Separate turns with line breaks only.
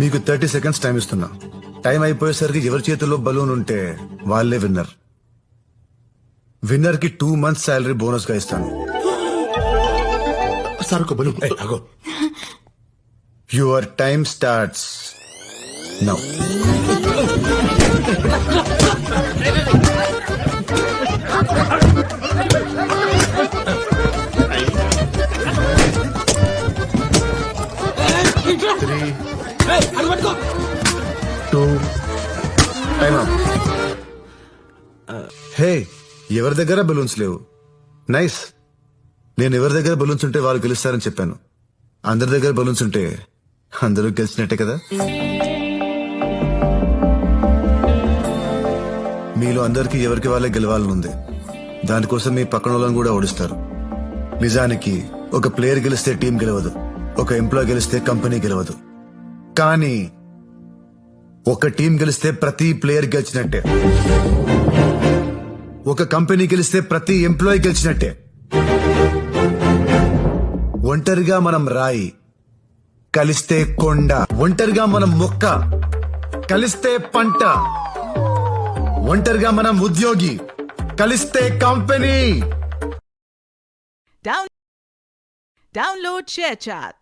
మీకు 30 seconds time ఇస్తున్నా. Time అయిపోయేసరికి ఎవరి చేతుల్లో బలూన్ ఉంటే వాళ్ళే విన్నర్. విన్నర్ కి 2 months శాలరీ బోనస్ గా ఇస్తాను.
సార్ ఒక balloon.
Your time starts now. Hey, ఎవరి దగ్గర బలూన్స్ లేవు. నైస్. నేను ఎవరి దగ్గర బలూన్స్ ఉంటే వాళ్ళు గెలుస్తారని చెప్పాను. అందరి దగ్గర బలూన్స్ ఉంటే అందరూ గెలిచినట్టే కదా. మీలో అందరికీ ఎవరికి వాళ్ళే గెలవాలనుంది. దానికోసం మీ పక్కన వాళ్ళని కూడా ఓడిస్తారు. నిజానికి ఒక ప్లేయర్ గెలిస్తే టీం గెలవదు, ఒక ఎంప్లాయ్ గెలిస్తే కంపెనీ గెలవదు. కానీ ఒక టీం గెలిస్తే ప్రతి ప్లేయర్ గెలిచినట్టే, ఒక కంపెనీ గెలిస్తే ప్రతి ఎంప్లాయీ గెలిచినట్టే. ఒంటరిగా మనం రాయి, కలిస్తే కొండ. ఒంటరిగా మనం మొక్క, కలిస్తే పంట. ఒంటరిగా మనం ఉద్యోగి, కలిస్తే కంపెనీ.
Download ShareChat.